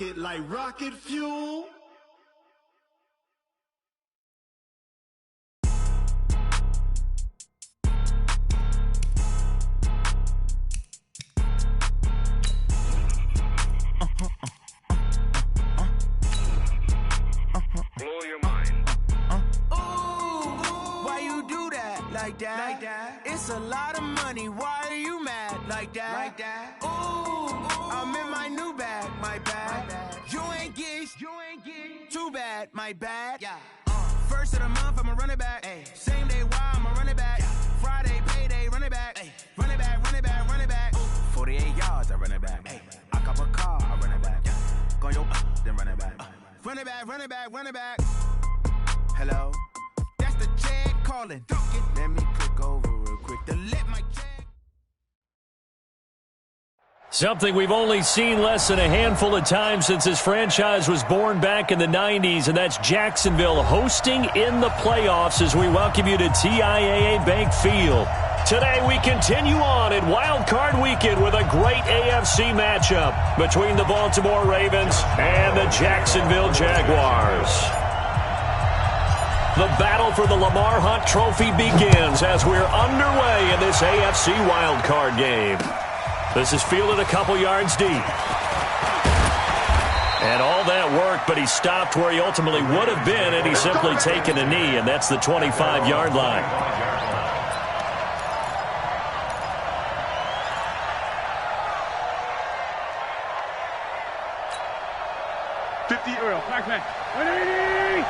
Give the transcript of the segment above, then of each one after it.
rocket like rocket fuel. Blow your mind. Why you do that like that? It's a lot of money. Why are you mad like that? Ooh, I'm in my new bag, my bad. You ain't get too bad, my bad. Yeah. First of the month, I'ma run it back. Ay. Same day, why I'ma run it back. Yeah. Friday, payday, run it back. Ay. Run it back, run it back, run it back. 48 yards, I run it back. Ay. I cop a car, I run it back. Yeah. Go yo, then run it back. Run it back, run it back, run it back. Hello? That's the check calling. Let me click over real quick to let my check. Something we've only seen less than a handful of times since this franchise was born back in the 90s, and that's Jacksonville hosting in the playoffs as we welcome you to TIAA Bank Field. Today we continue on in Wild Card Weekend with a great AFC matchup between the Baltimore Ravens and the Jacksonville Jaguars. The battle for the Lamar Hunt Trophy begins as we're underway in this AFC Wild Card game. This is fielded a couple yards deep. And all that work, but he stopped where he ultimately would have been had he simply taken a knee, and that's the 25-yard line. 50 Earl, back man. 180!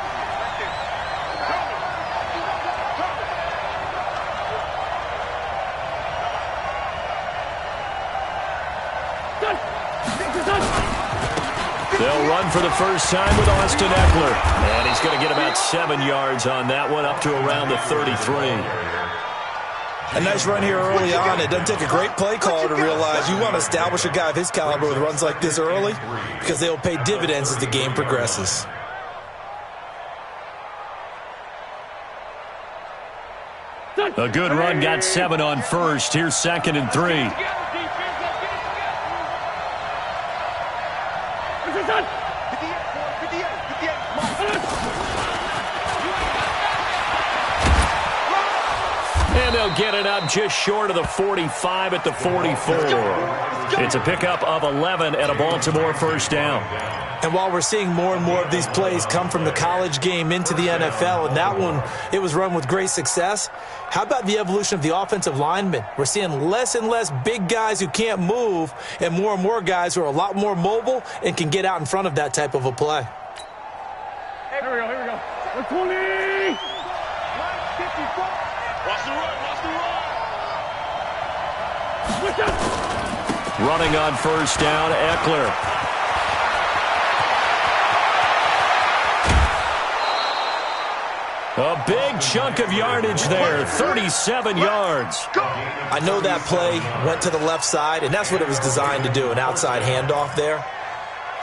They'll run for the first time with Austin Eckler. And he's going to get about 7 yards on that one, up to around the 33. A nice run here early on. It doesn't take a great play caller to realize you want to establish a guy of his caliber with runs like this early because they will pay dividends as the game progresses. A good run, got 7 on first. Here's 2nd and 3. And they'll get it up just short of the 45 at the 44. It's a pickup of 11 and a Baltimore first down. And while we're seeing more and more of these plays come from the college game into the NFL, and that one, it was run with great success, how about the evolution of the offensive linemen? We're seeing less and less big guys who can't move and more guys who are a lot more mobile and can get out in front of that type of a play. Here we go. 120! Watch the run. Running on first down, Eckler. A big chunk of yardage there, 37 yards. I know that play went to the left side, and that's what it was designed to do, an outside handoff there.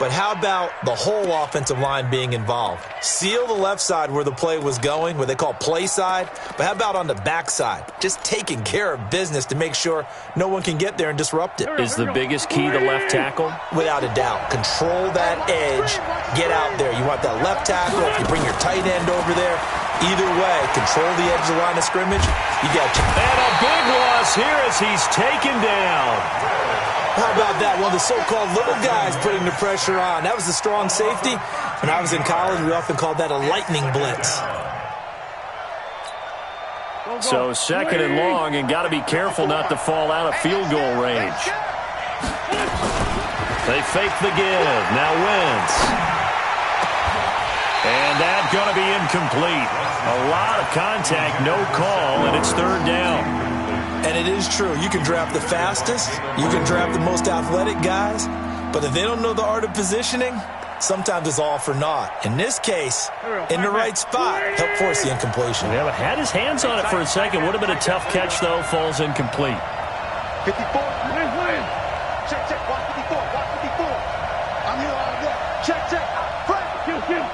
But how about the whole offensive line being involved? Seal the left side where the play was going, what they call play side. But how about on the back side? Just taking care of business to make sure no one can get there and disrupt it. Is the biggest key the left tackle? Without a doubt. Control that edge. Get out there. You want that left tackle. If you bring your tight end over there, either way, control the edge of the line of scrimmage. You got you. And a big loss here as he's taken down. How about that? One of the so-called little guys putting the pressure on. That was a strong safety. When I was in college, we often called that a lightning blitz. So 2nd and long, and got to be careful not to fall out of field goal range. They fake the give. Now Wentz. And that's going to be incomplete. A lot of contact, no call, and it's 3rd down. And it is true. You can draft the fastest. You can draft the most athletic guys. But if they don't know the art of positioning, sometimes it's all for naught. In this case, in the right spot, help force the incompletion. Yeah, but had his hands on it for a second. Would have been a tough catch, though. Falls incomplete. 54. Check. Watch 54. I'm here all day. Check. Kill.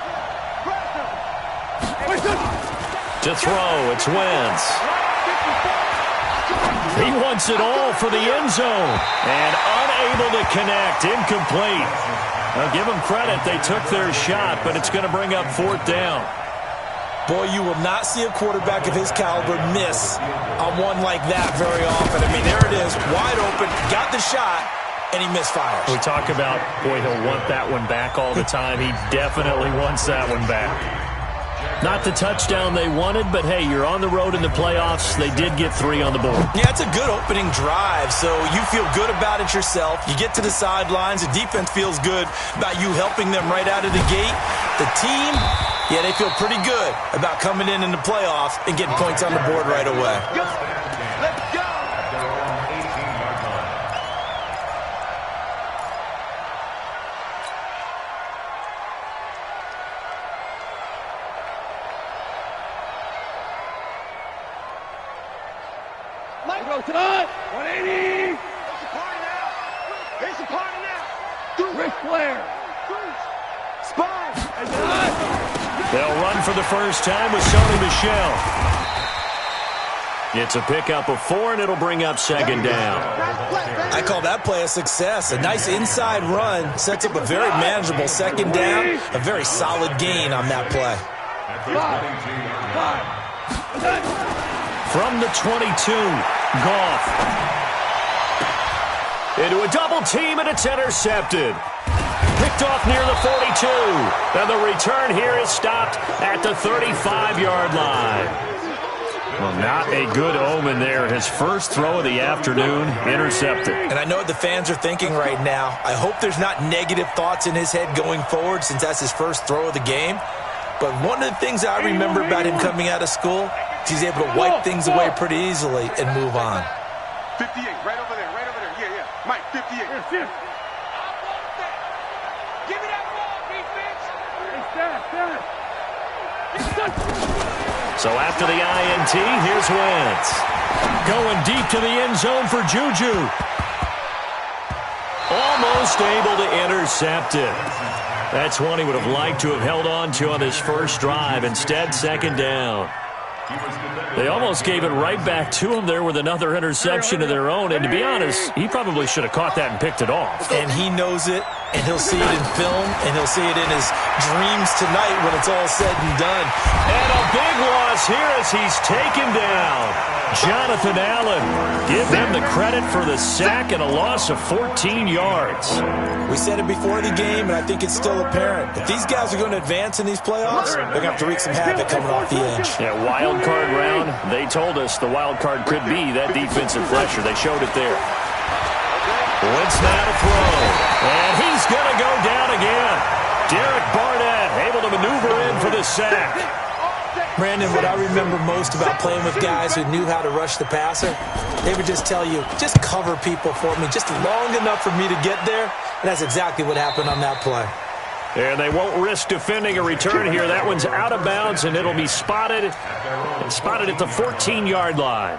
To throw, it's Wentz. He wants it all for the end zone. And unable to connect. Incomplete. I'll give them credit. They took their shot, but it's going to bring up 4th down. Boy, you will not see a quarterback of his caliber miss on one like that very often. I mean, there it is, wide open, got the shot, and he misfires. We talk about, boy, he'll want that one back all the time. He definitely wants that one back. Not the touchdown they wanted, but, hey, you're on the road in the playoffs. They did get 3 on the board. Yeah, it's a good opening drive, so you feel good about it yourself. You get to the sidelines. The defense feels good about you helping them right out of the gate. The team, yeah, they feel pretty good about coming in the playoffs and getting points on the board right away. Let's go! Time! 180! It's a party now! It's a party now! Ric Flair! Spine! They'll run for the first time with Sony Michel. It's a pickup of 4, and it'll bring up 2nd down. I call that play a success. A nice inside run sets up a very manageable 2nd down. A very solid gain on that play. From the 22, Goff. Into a double team, and it's intercepted. Picked off near the 42. And the return here is stopped at the 35-yard line. Well, not a good omen there. His first throw of the afternoon, intercepted. And I know what the fans are thinking right now. I hope there's not negative thoughts in his head going forward since that's his first throw of the game. But one of the things I remember about him coming out of school, he's able to wipe things away pretty easily and move on. 58, right over there, yeah. Mike, 58. Yes. I want that. Give me that ball, defense. So after the INT, here's Wentz. Going deep to the end zone for Juju. Almost able to intercept it. That's one he would have liked to have held on to on his first drive. Instead, 2nd down. They almost gave it right back to him there with another interception of their own. And to be honest, he probably should have caught that and picked it off. And he knows it, and he'll see it in film, and he'll see it in his dreams tonight when it's all said and done. And a big loss here as he's taken down. Jonathan Allen, give him the credit for the sack and a loss of 14 yards. We said it before the game, and I think it's still apparent. If these guys are going to advance in these playoffs, they're going to have to wreak some havoc coming off the edge. Yeah, wild card round. They told us the wild card could be that defensive pressure. They showed it there. Wentz now to throw. And he's going to go down again. Derek Barnett able to maneuver in for the sack. Brandon, what I remember most about playing with guys who knew how to rush the passer, they would just tell you, just cover people for me, just long enough for me to get there. And that's exactly what happened on that play. And they won't risk defending a return here. That one's out of bounds, and it'll be spotted at the 14-yard line.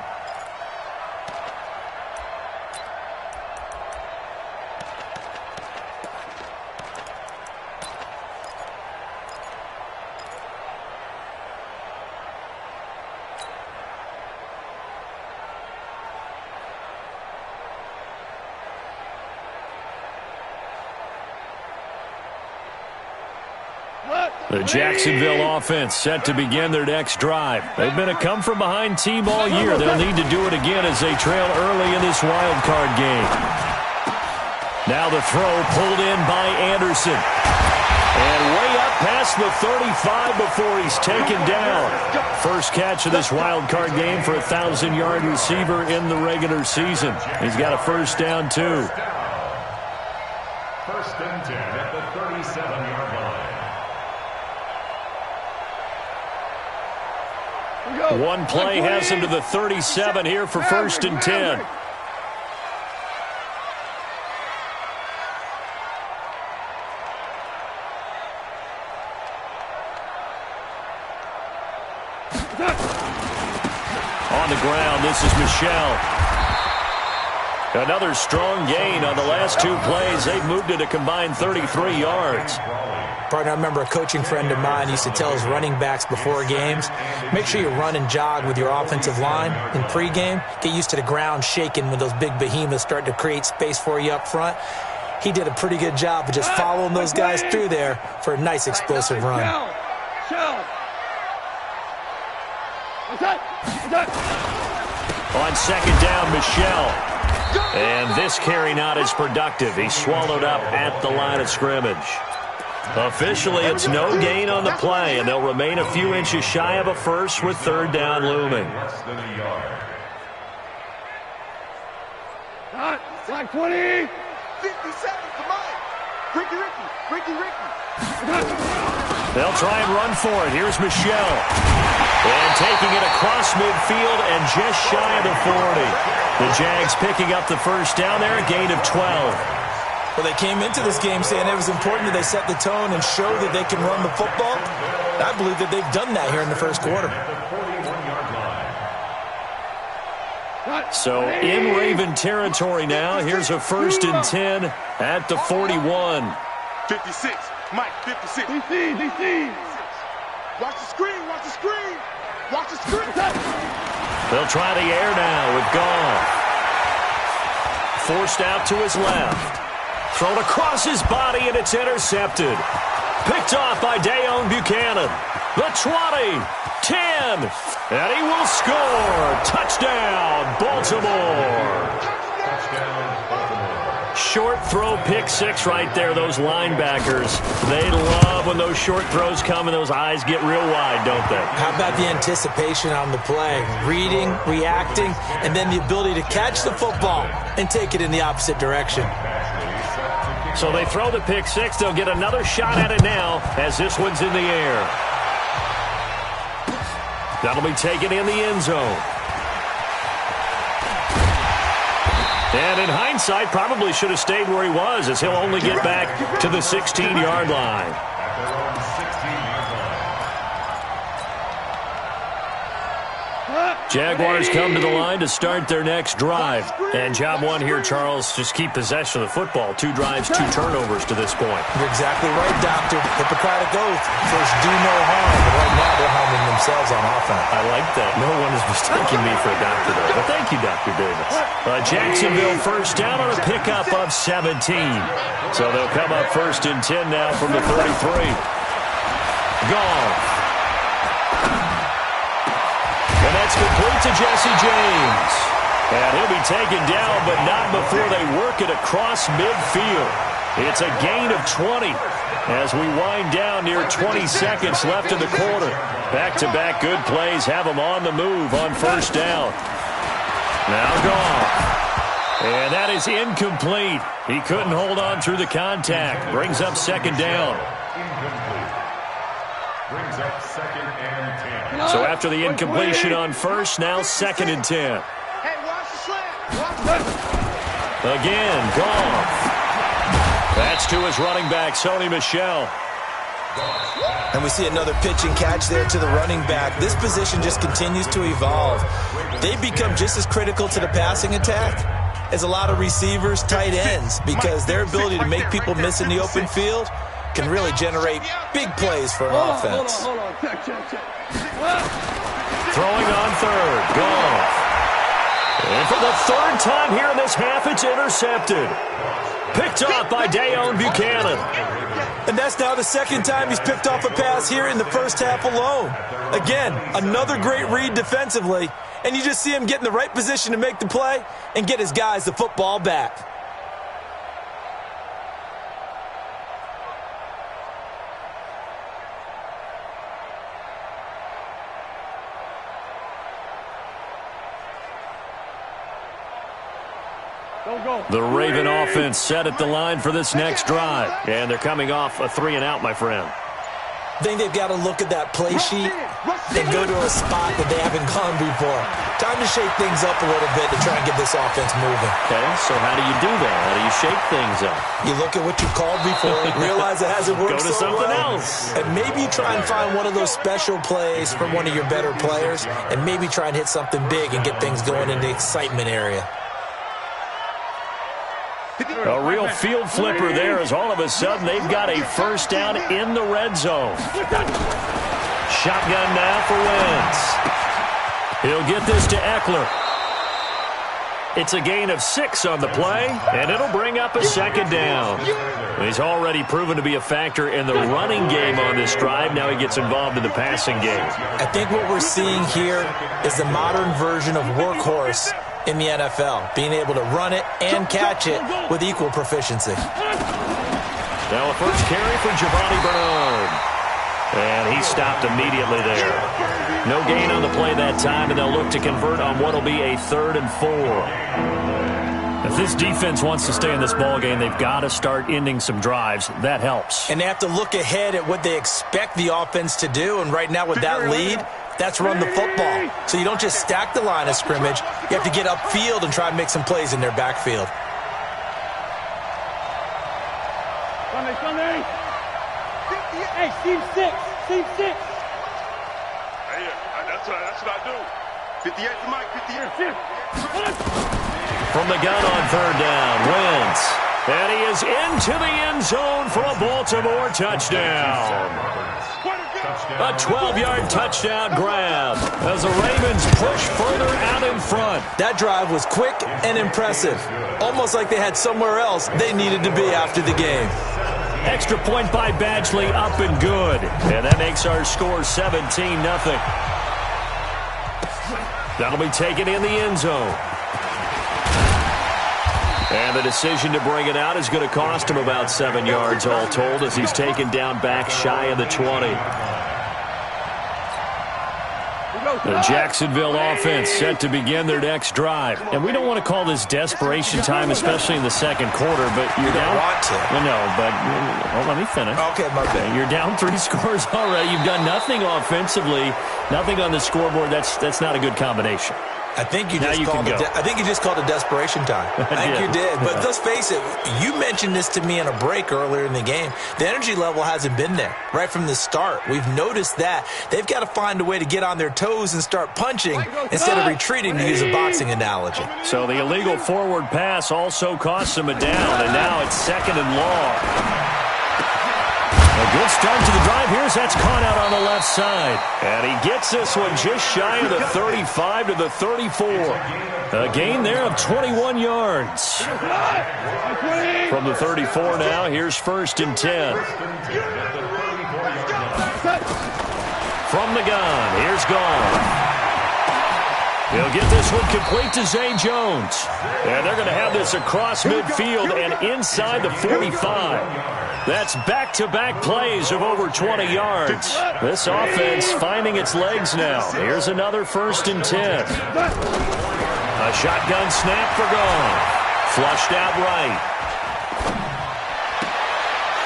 The Jacksonville offense set to begin their next drive. They've been a come-from-behind team all year. They'll need to do it again as they trail early in this wild card game. Now the throw pulled in by Anderson. And way up past the 35 before he's taken down. First catch of this wild card game for a 1,000-yard receiver in the regular season. He's got a first down, too. First and 10 at the 37-yard line. One play has him to the 37 here for first and 10. On the ground, this is Michel. Another strong gain on the last 2 plays. They've moved it a combined 33 yards. Partner, I remember a coaching friend of mine used to tell his running backs before games, make sure you run and jog with your offensive line in pregame. Get used to the ground shaking when those big behemoths start to create space for you up front. he did a pretty good job of just following those guys through there for a nice explosive run. On second down, Michel. And this carry not as productive. He's swallowed up at the line of scrimmage. Officially, it's no gain on the play, and they'll remain a few inches shy of a first with third down looming. Like 20. 50 seconds to Mike. Ricky. They'll try and run for it. Here's Michel. And taking it across midfield and just shy of the 40. The Jags picking up the first down there, a gain of 12. Well, they came into this game saying it was important that they set the tone and show that they can run the football. I believe that they've done that here in the first quarter. So in Raven territory now. Here's a 1st and 10 at the 41. 56. Mike, 56. DC. Watch the screen. They'll try the air now with Goff. Forced out to his left. Thrown across his body, and it's intercepted. Picked off by Deone Bucannon. The 20, 10, and he will score. Touchdown, Baltimore. Short throw, pick six right there, those linebackers. They love when those short throws come and those eyes get real wide, don't they? How about the anticipation on the play? Reading, reacting, and then the ability to catch the football and take it in the opposite direction. So they throw the pick six. They'll get another shot at it now as this one's in the air. That'll be taken in the end zone. And in hindsight, probably should have stayed where he was, as he'll only get back to the 16-yard line. Jaguars come to the line to start their next drive. And job one here, Charles, just keep possession of the football. 2 drives, 2 turnovers to this point. You're exactly right, Doctor. Hippocratic oath. First, do no harm. But right now, they're harming themselves on offense. I like that. No one is mistaking me for a doctor there. But thank you, Dr. Davis. Jacksonville first down on a pickup of 17. So they'll come up 1st and 10 now from the 33. Goff. And that's complete to Jesse James. And he'll be taken down, but not before they work it across midfield. It's a gain of 20 as we wind down near 20 seconds left in the quarter. Back-to-back good plays have them on the move on first down. Now Goff. And that is incomplete. He couldn't hold on through the contact. Brings up second down. Brings up 2nd and 10. So after the incompletion on first, now 2nd and 10. Hey, watch the slant. Again, Goff. That's to his running back, Sony Michel. And we see another pitch and catch there to the running back. This position just continues to evolve. They've become just as critical to the passing attack as a lot of receivers, tight ends, because their ability to make people miss in the open field can really generate big plays for an offense. Hold on. Check. Throwing on third, Goff. And for the 3rd time here in this half, it's intercepted. Picked off by Deone Bucannon. And that's now the 2nd time he's picked off a pass here in the first half alone. Again, another great read defensively, and you just see him get in the right position to make the play and get his guys the football back. The Raven offense set at the line for this next drive. And they're coming off a 3-and-out, my friend. I think they've got to look at that play sheet and go to a spot that they haven't gone before. Time to shake things up a little bit to try and get this offense moving. Okay, so how do you do that? How do you shake things up? You look at what you called before, realize it hasn't worked Go to so something well, else. and maybe you try and find one of those special plays from one of your better players, and maybe try and hit something big and get things going in the excitement area. A real field flipper there as all of a sudden they've got a first down in the red zone. Shotgun now for Wentz. He'll get this to Eckler. It's a gain of 6 on the play, and it'll bring up a second down. He's already proven to be a factor in the running game on this drive. Now he gets involved in the passing game. I think what we're seeing here is the modern version of workhorse in the NFL, being able to run it and catch it with equal proficiency. Now a first carry for Giovanni Bernard. And he stopped immediately there. No gain on the play that time, and they'll look to convert on what will be a 3rd and 4. If this defense wants to stay in this ballgame, they've got to start ending some drives. That helps. And they have to look ahead at what they expect the offense to do, and right now with that lead, that's run the football. So you don't just stack the line of scrimmage. You have to get upfield and try and make some plays in their backfield. Sunday. Hey, Steve 6. Steve 6. Hey, that's what I do. 58 to Mike, 58. From the gun on 3rd down, Wentz. And he is into the end zone for a Baltimore touchdown. A 12-yard touchdown grab as the Ravens push further out in front. That drive was quick and impressive. Almost like they had somewhere else they needed to be after the game. Extra point by Badgley, up and good. And that makes our score 17-0. That'll be taken in the end zone. And the decision to bring it out is going to cost him about 7 yards all told as he's taken down back shy of the 20. The Jacksonville offense set to begin their next drive. And we don't want to call this desperation time, especially in the second quarter, but you're down. Want to. No, but let me finish. Okay, my bad. You're down 3 scores already. You've done nothing offensively, nothing on the scoreboard. That's not a good combination. I think you just called it desperation time. I think you did. But let's face it, you mentioned this to me in a break earlier in the game. The energy level hasn't been there right from the start. We've noticed that. They've got to find a way to get on their toes and start punching instead of retreating, to use a boxing analogy. So the illegal forward pass also costs them a down, and now it's 2nd and long. A good start to the drive. That's caught out on the left side. And he gets this one just shy of the 35 to the 34. A gain there of 21 yards. From the 34 now, here's 1st and 10. From the gun, here's Goff. He'll get this one complete to Zay Jones. And they're going to have this across midfield and inside the 45. That's back-to-back plays of over 20 yards. This offense finding its legs now. Here's another 1st and 10. A shotgun snap for Goff. Flushed out right.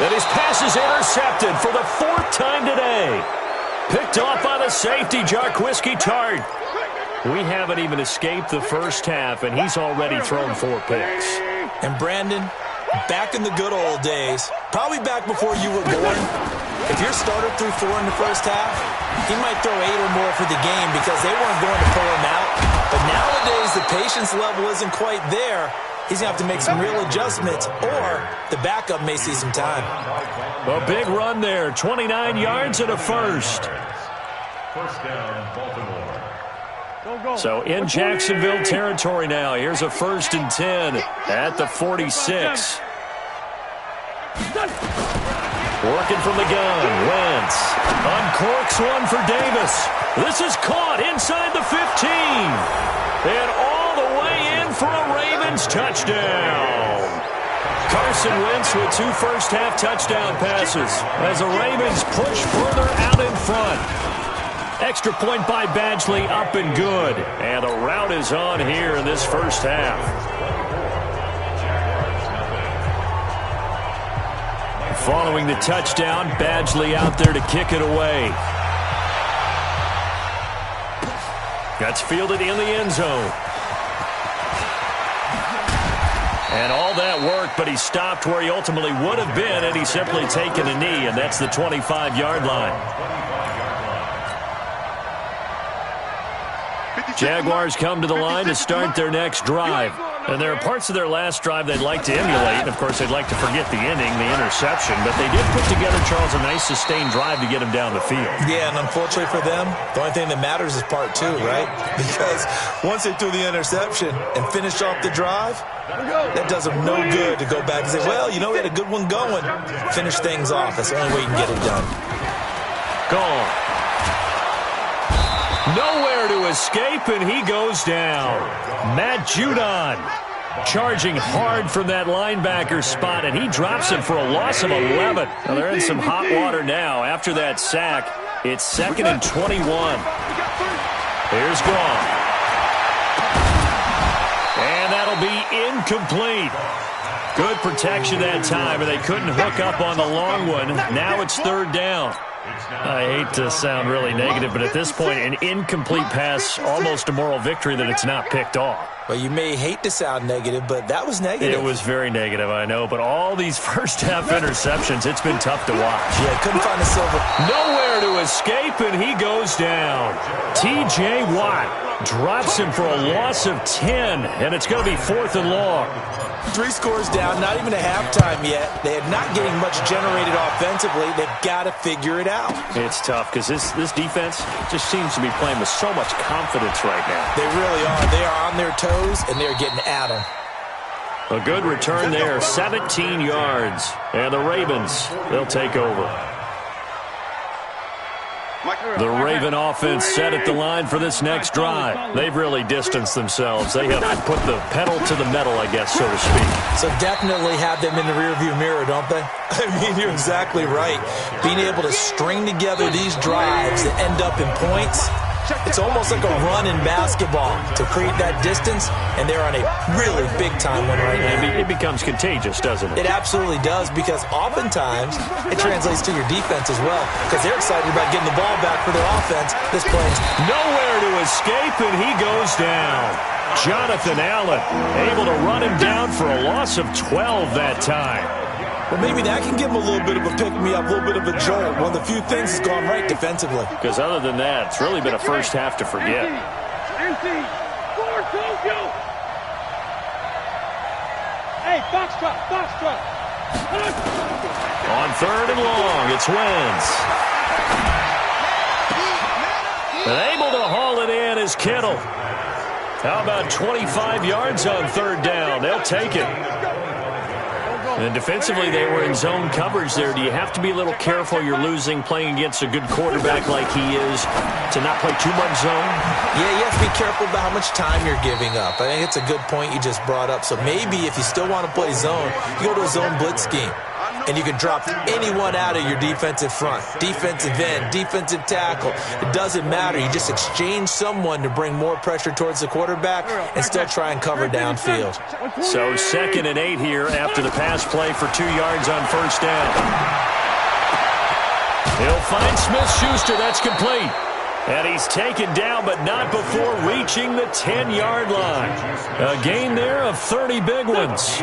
And his pass is intercepted for the 4th time today. Picked off by the safety, Jarquiski Tart. We haven't even escaped the first half, and he's already thrown 4 picks. And Brandon, back in the good old days, probably back before you were born, if your starter threw 4 in the first half, he might throw 8 or more for the game because they weren't going to pull him out. But nowadays, the patience level isn't quite there. He's going to have to make some real adjustments, or the backup may see some time. A big run there, 29 yards and a first. First down, Baltimore. So in Jacksonville territory now. Here's a 1st and 10 at the 46. Working from the gun, Wentz uncorks one for Davis. This is caught inside the 15. And all the way in for a Ravens touchdown. Carson Wentz with 2 first-half touchdown passes as the Ravens push further out in front. Extra point by Badgley, up and good. And the route is on here in this first half. Following the touchdown, Badgley out there to kick it away. That's fielded in the end zone. And all that work, but he stopped where he ultimately would have been had he simply taken a knee, and that's the 25-yard line. Jaguars come to the line to start their next drive. And there are parts of their last drive they'd like to emulate. Of course, they'd like to forget the inning, the interception. But they did put together, Charles, a nice sustained drive to get them down the field. Yeah, and unfortunately for them, the only thing that matters is part 2, right? Because once they threw the interception and finished off the drive, that does them no good to go back and say, well, you know, we had a good one going. Finish things off. That's the only way you can get it done. Gone. Nowhere to escape, and he goes down. Matt Judon charging hard from that linebacker spot, and he drops him for a loss of 11. Now, they're in some hot water now. After that sack, it's 2nd and 21. Here's Gone. And that'll be incomplete. Good protection that time, and they couldn't hook up on the long one. Now it's 3rd down. I hate to sound really negative, but at this point, an incomplete pass, almost a moral victory that it's not picked off. Well, you may hate to sound negative, but that was negative. It was very negative, I know, but all these first-half interceptions, it's been tough to watch. Yeah, couldn't find a silver. Nowhere to escape, and he goes down. T.J. Watt drops him for a loss of 10, and it's going to be 4th and long. 3 scores down, not even a halftime yet. They are not getting much generated offensively. They've got to figure it out. It's tough because this defense just seems to be playing with so much confidence right now. They really are. They are on their toes, and they're getting at them. A good return there, 17 yards. And the Ravens, they'll take over. The Raven offense set at the line for this next drive. They've really distanced themselves. They have put the pedal to the metal, I guess, so to speak. So definitely have them in the rearview mirror, don't they? I mean, you're exactly right. Being able to string together these drives that end up in points, it's almost like a run in basketball to create that distance, and they're on a really big-time one right now. It becomes contagious, doesn't it? It absolutely does, because oftentimes it translates to your defense as well, because they're excited about getting the ball back for their offense. This play's nowhere to escape, and he goes down. Jonathan Allen able to run him down for a loss of 12 that time. Well, maybe that can give him a little bit of a pick-me-up, a little bit of a jolt. One of the few things that's gone right defensively. Because other than that, it's really been a first half to forget. Hey, box truck. On 3rd and long, it's Wentz. And able to haul it in is Kittle. How about 25 yards on 3rd down? They'll take it. And defensively, they were in zone coverage there. Do you have to be a little careful? You're losing, playing against a good quarterback like he is, to not play too much zone? Yeah, you have to be careful about how much time you're giving up. I think it's a good point you just brought up. So maybe if you still want to play zone, you go to a zone blitz scheme. And you can drop anyone out of your defensive front. Defensive end, defensive tackle. It doesn't matter. You just exchange someone to bring more pressure towards the quarterback and still try and cover downfield. So 2nd and 8 here after the pass play for 2 yards on 1st down. He'll find Smith-Schuster. That's complete. And he's taken down, but not before reaching the 10-yard line. A gain there of 30 big ones.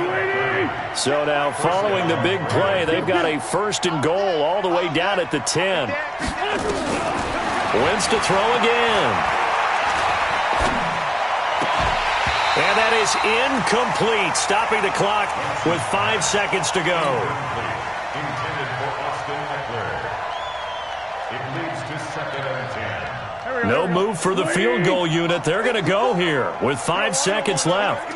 So now following the big play, they've got a 1st and goal all the way down at the 10. Wentz to throw again. And that is incomplete, stopping the clock with 5 seconds to go. Intended for Austin Eckler. It leads to 2nd and 10. No move for the field goal unit. They're going to go here with 5 seconds left.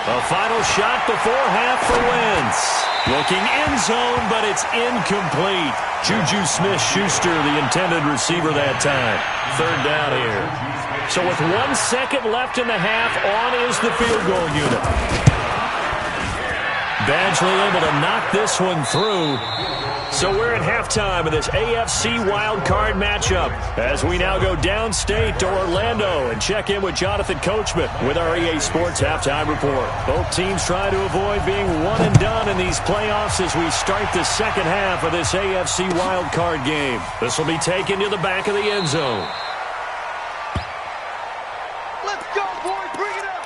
A final shot before half for Wentz. Looking end zone, but it's incomplete. Juju Smith-Schuster, the intended receiver that time. 3rd down here. So with 1 second left in the half, on is the field goal unit. Badgley able to knock this one through. So we're at halftime of this AFC wildcard matchup as we now go downstate to Orlando and check in with Jonathan Coachman with our EA Sports Halftime Report. Both teams try to avoid being one and done in these playoffs as we start the 2nd half of this AFC wildcard game. This will be taken to the back of the end zone. Let's go, boys. Bring it up.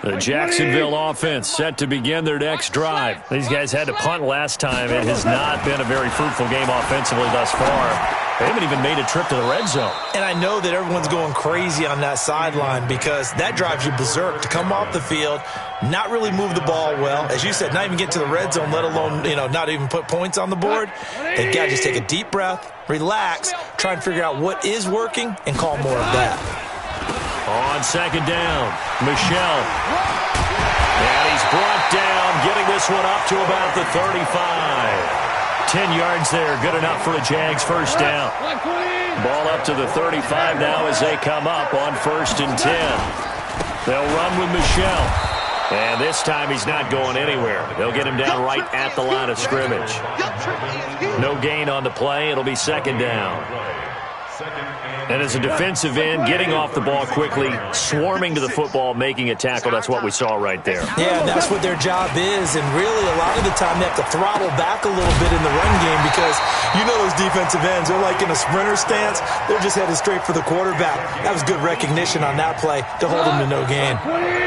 The Jacksonville offense set to begin their next drive. These guys had to punt last time. It has not been a very fruitful game offensively thus far. They haven't even made a trip to the red zone. And I know that everyone's going crazy on that sideline because that drives you berserk to come off the field, not really move the ball well. As you said, not even get to the red zone, let alone, not even put points on the board. They've got to just take a deep breath, relax, try and figure out what is working, and call more of that. On second down, Michel. And he's brought down, getting this one up to about the 35. 10 yards there, good enough for a Jags first down. Ball up to the 35 now as they come up on 1st and 10. They'll run with Michel. And this time he's not going anywhere. They'll get him down right at the line of scrimmage. No gain on the play. It'll be second down. And as a defensive end, getting off the ball quickly, swarming to the football, making a tackle, that's what we saw right there. Yeah, and that's what their job is. And really, a lot of the time, they have to throttle back a little bit in the run game because those defensive ends, they're like in a sprinter stance. They're just headed straight for the quarterback. That was good recognition on that play to hold them to no gain.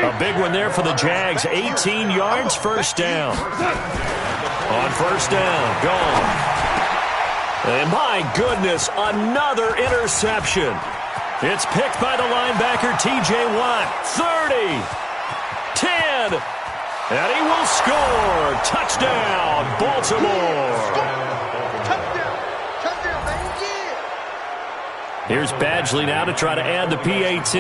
A big one there for the Jags. 18 yards, first down. On first down, gone. And my goodness, another interception. It's picked by the linebacker, T.J. Watt. 30, 10, and he will score. Touchdown, Baltimore. Touchdown, baby. Here's Badgley now to try to add the PAT.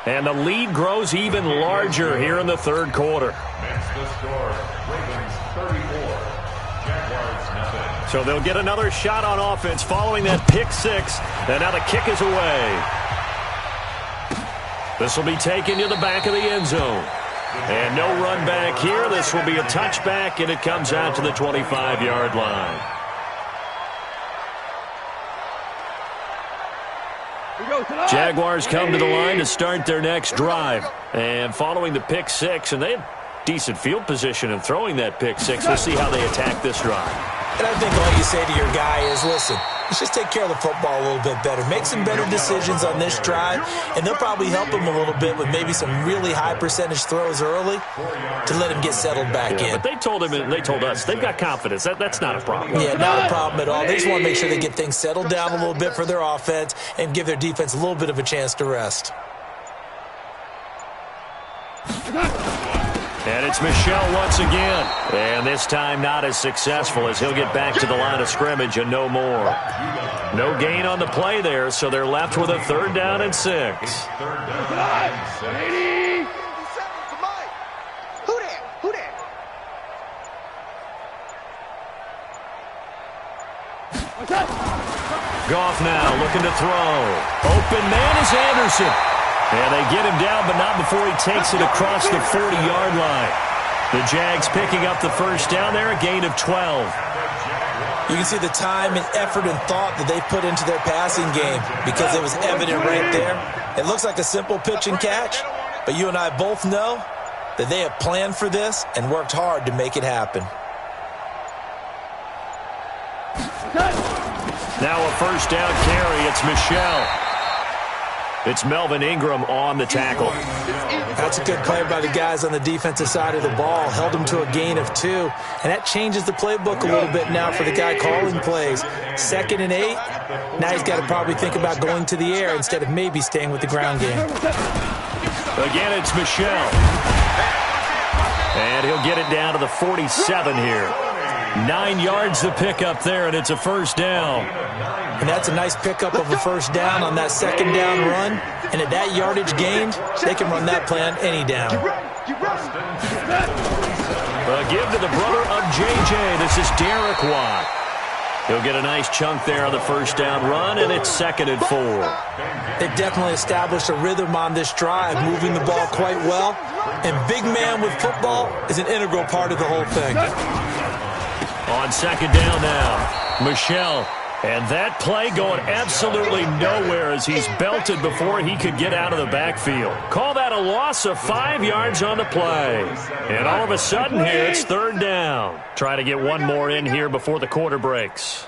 And the lead grows even larger here in the third quarter. That's the score. Ravens 34. So they'll get another shot on offense following that pick six. And now the kick is away. This will be taken to the back of the end zone. And no run back here. This will be a touchback, and it comes out to the 25-yard line. Jaguars come to the line to start their next drive. And following the pick six, and they have decent field position in throwing that pick six. We'll see how they attack this drive. And I think all you say to your guy is, listen, let's just take care of the football a little bit better. Make some better decisions on this drive, and they'll probably help him a little bit with maybe some really high percentage throws early to let him get settled back in. But they told him, and they told us, they've got confidence. That's not a problem. Yeah, not a problem at all. They just want to make sure they get things settled down a little bit for their offense and give their defense a little bit of a chance to rest. And it's Michel once again. And this time not as successful as he'll get back to the line of scrimmage and no more. No gain on the play there, so they're left with a 3rd down and 6. Who that? Goff now looking to throw. Open man is Anderson. And they get him down, but not before he takes it across the 40-yard line. The Jags picking up the first down there, a gain of 12. You can see the time and effort and thought that they put into their passing game because it was evident right there. It looks like a simple pitch and catch, but you and I both know that they have planned for this and worked hard to make it happen. Now a first down carry. It's Michel. It's Melvin Ingram on the tackle. That's a good play by the guys on the defensive side of the ball. Held them to a gain of 2. And that changes the playbook a little bit now for the guy calling plays. 2nd and 8. Now he's got to probably think about going to the air instead of maybe staying with the ground game. Again, it's Michel. And he'll get it down to the 47 here. 9 yards to pick up there, and it's a first down. And that's a nice pickup of a first down on that 2nd down run. And at that yardage gained, they can run that play on any down. A give to the brother of J.J. This is Derek Watt. He'll get a nice chunk there on the first down run, and it's 2nd and 4. They've definitely established a rhythm on this drive, moving the ball quite well. And big man with football is an integral part of the whole thing. On 2nd down now, Michel. And that play going absolutely nowhere as he's belted before he could get out of the backfield. Call that a loss of 5 yards on the play. And all of a sudden here, it's 3rd down. Try to get one more in here before the quarter breaks.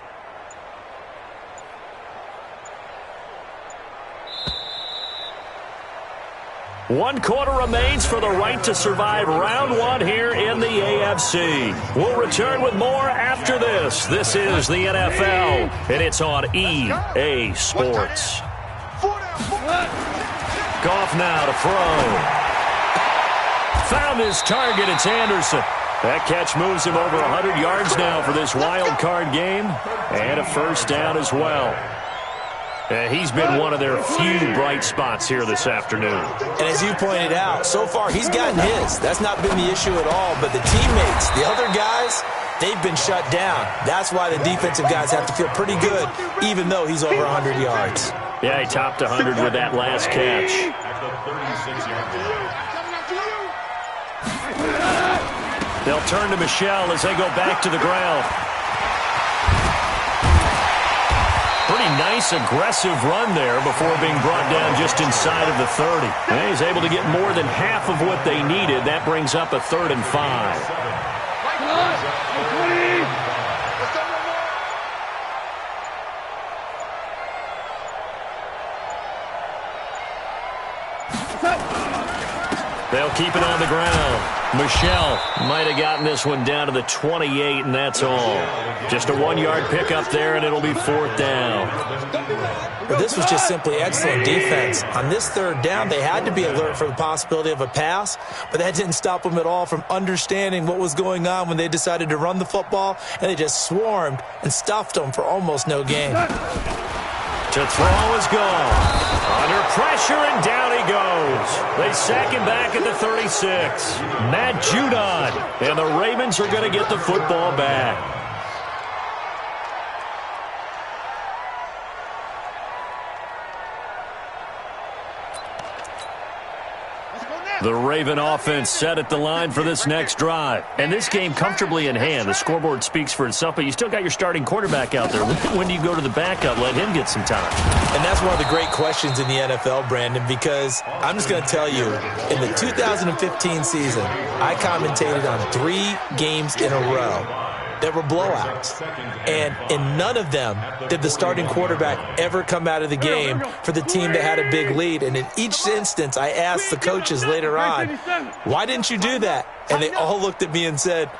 1 quarter remains for the right to survive round 1 here in the AFC. We'll return with more after this. This is the NFL, and it's on EA Sports. Goff now to throw. Found his target. It's Anderson. That catch moves him over 100 yards now for this wild card game, and a first down as well. He's been one of their few bright spots here this afternoon. And as you pointed out, so far he's gotten his. That's not been the issue at all. But the teammates, the other guys, they've been shut down. That's why the defensive guys have to feel pretty good, even though he's over 100 yards. Yeah, he topped 100 with that last catch. They'll turn to Michel as they go back to the ground. Pretty nice, aggressive run there before being brought down just inside of the 30. And he's able to get more than half of what they needed. That brings up a 3rd and 5. They'll keep it on the ground. Michel might have gotten this one down to the 28, and that's all. Just a 1-yard pickup there, and it'll be 4th down. Well, this was just simply excellent defense. On this 3rd down, they had to be alert for the possibility of a pass, but that didn't stop them at all from understanding what was going on when they decided to run the football, and they just swarmed and stuffed them for almost no gain. To throw is gone. Under pressure, and down he goes. They sack him back at the 36. Matt Judon, and the Ravens are going to get the football back. The Raven offense set at the line for this next drive. And this game comfortably in hand. The scoreboard speaks for itself, but you still got your starting quarterback out there. When do you go to the backup, let him get some time? And that's one of the great questions in the NFL, Brandon, because I'm just going to tell you, in the 2015 season, I commentated on 3 games in a row that were blowouts. And in none of them did the starting quarterback ever come out of the game for the team that had a big lead. And in each instance, I asked the coaches later on, why didn't you do that? And they all looked at me and said,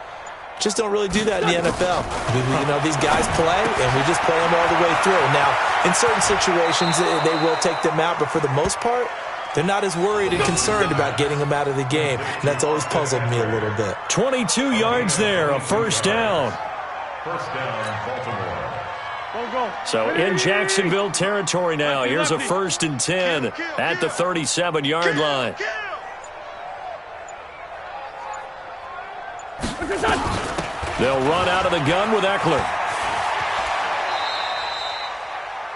just don't really do that in the NFL. You know, these guys play, and we just play them all the way through. Now, in certain situations, they will take them out, but for the most part, they're not as worried and concerned about getting them out of the game. And that's always puzzled me a little bit. 22 yards there, a first down. First down, Baltimore. So in Jacksonville territory now. Here's a 1st and 10 at the 37-yard line. They'll run out of the gun with Eckler.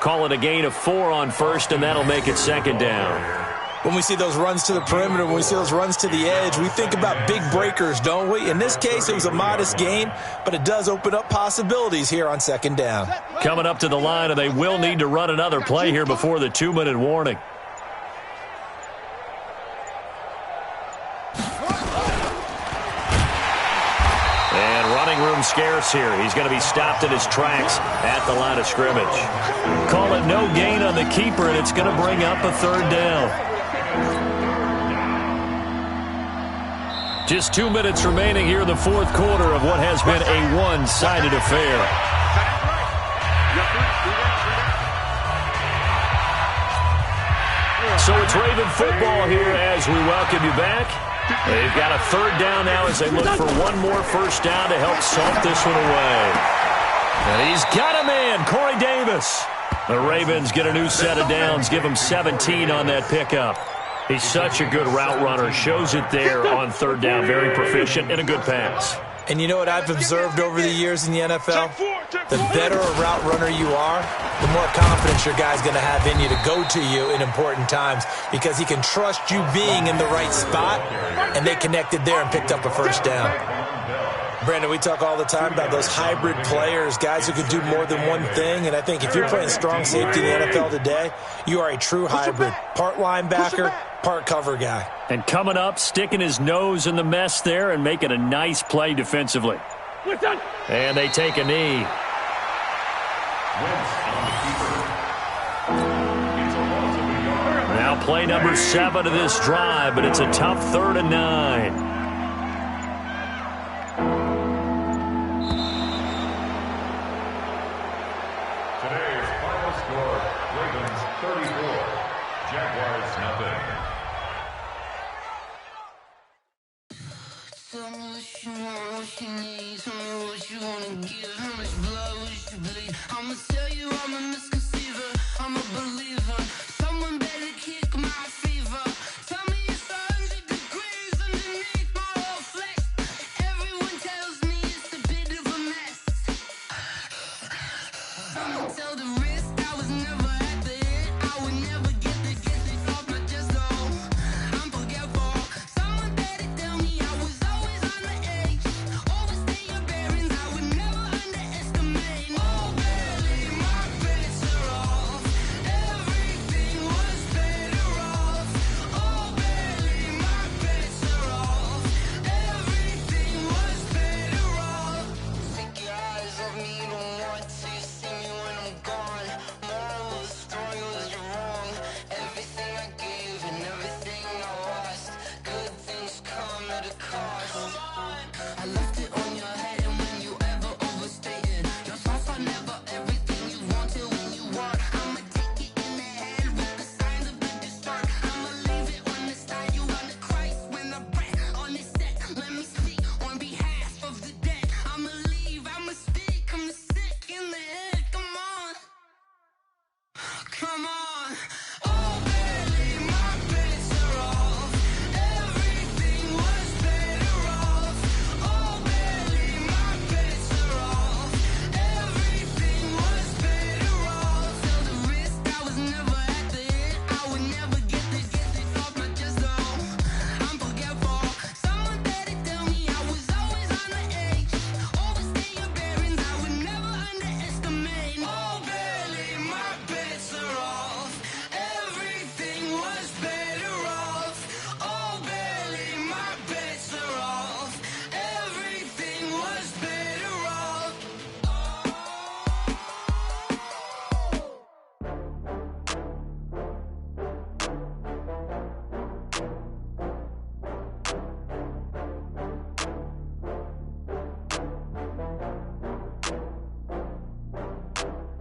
Call it a gain of 4 on 1st, and that'll make it 2nd down. When we see those runs to the perimeter, when we see those runs to the edge, we think about big breakers, don't we? In this case, it was a modest gain, but it does open up possibilities here on 2nd down. Coming up to the line, and they will need to run another play here before the 2-minute warning. And running room scarce here. He's going to be stopped in his tracks at the line of scrimmage. Call it no gain on the keeper, and it's going to bring up a 3rd down. Just 2 minutes remaining here in the 4th quarter of what has been a one-sided affair. So it's Raven football here as we welcome you back. They've got a 3rd down now as they look for one more first down to help salt this one away. And he's got a man, Corey Davis. The Ravens get a new set of downs, give him 17 on that pickup. He's such a good route runner, shows it there on 3rd down, very proficient and a good pass. And you know what I've observed over the years in the NFL? The better a route runner you are, the more confidence your guy's going to have in you to go to you in important times because he can trust you being in the right spot, and they connected there and picked up a first down. Brandon, we talk all the time about those hybrid players, guys who could do more than one thing, and I think if you're playing strong safety in the NFL today, you are a true hybrid. Part linebacker, part cover guy. And coming up, sticking his nose in the mess there and making a nice play defensively. And they take a knee. Now Now play number 7 of this drive, but it's a tough 3rd and 9. Today's final score, Ravens 34, Jaguars nothing. Tell me what you want, what you need. Tell me what you wanna give. How much blood would you bleed? I'ma tell you I'm a misconceiver. I'm a believer. Someone better kick my fever. Tell me it's 100 degrees underneath my whole flesh. Everyone tells me it's a bit of a mess. Someone tell the risk I was never at the end. I would never get the off my chest though. I'm forgetful. Someone better tell me I was always on the edge. Overstay your bearings, I would never underestimate. Oh, barely, my bets are off. Everything was better off. Oh, barely, my bets are off. Everything was better off. Take your eyes off me, you don't want to see me when I'm gone. Moral of the story was you're wrong. Everything I gave and everything I lost. Good things come at a cost. I left it on your head, and when you ever overstated, your thoughts are never everything you wanted when you want. I'ma take it in the head with the signs of the distort. I'ma leave it on the side. You on the Christ when the breath on this set. Let me speak on behalf of the dead. I'ma leave, I'ma speak. I'm the sick in the head. Come on, come on. Oh, barely, my bets are off. Everything was better off. Oh, barely, my bets are off. Everything was better off. Tell the risk I was never at the end. I would never get the off my chest though. I'm forgetful. Someone better tell me I was always on the edge. Overstay your bearings, I would never underestimate. Oh, barely, my bets are off. Everything was better off. Oh, barely, my bets are off. Everything was better off.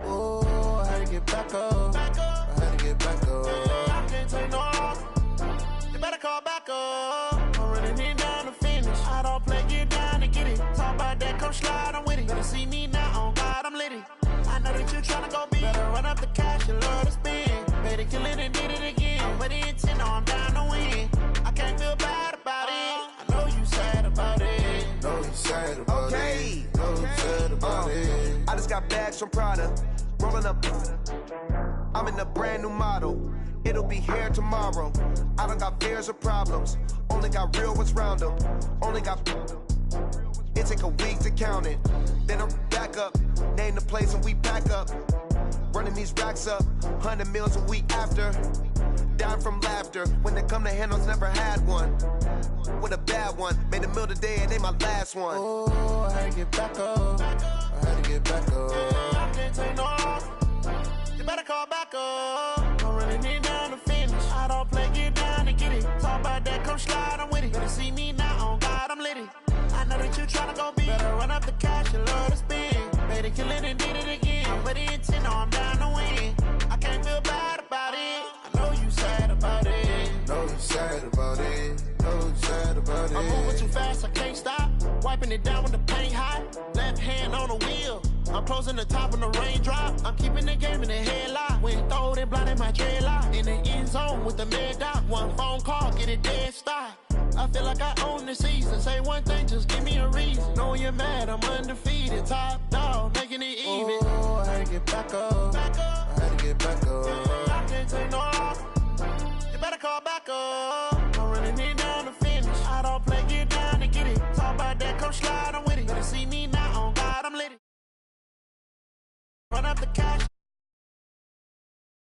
Oh, I had to get back up. I had to get back up. I can't take no loss. You better call back up. I'm running it down to finish. I don't play, get down to get it. Talk about that, come slide, I'm with it. Better see me now, on God, I'm litty. I know that you tryna go big. Better run up the cash, you love to spend. Better kill it and did it again. I'm with the intent, no, I'm down to win. I can't feel bad about it. I know you sad about it. Know you sad about Okay. it. Know you sad about it. I just got bags from Prada, rolling up. I'm in a brand new model. It'll be here tomorrow. I don't got fears or problems. Only got real ones round them. Only got. It take a week to count it. Then I'm back up. Name the place and we pack up. Running these racks up. 100 meals a week after. Down from laughter. When they come to handles, never had one. With a bad one. Made a meal today and they my last one. Oh, I had to get back up. I had to get back up. I can't take no loss. You better call back up. I'm running it down to finish. I don't play, get down to get it. Talk about that, come slide, I'm with it. Better see me now, on God, I'm litty. I know that you tryna go big. Better run up the cash, you love to spend. Better kill it and did it again. I'm with the intent, no, I'm down to win. I can't feel bad about it. I know you sad about it. Know you sad about it. Know you sad about it. I'm moving too fast, I can't stop. Wiping it down when the paint hot. Left hand on the wheel. I'm closing the top when the raindrop. I'm keeping the game in the headlock. When throwed and blinded my dreadlock. In the end zone with the mad dot. One phone call, get it dead stop. I feel like I own the season. Say one thing, just give me a reason. Know you're mad, I'm undefeated. Top dog, making it even. Oh, I had to get back up. I had to get back up.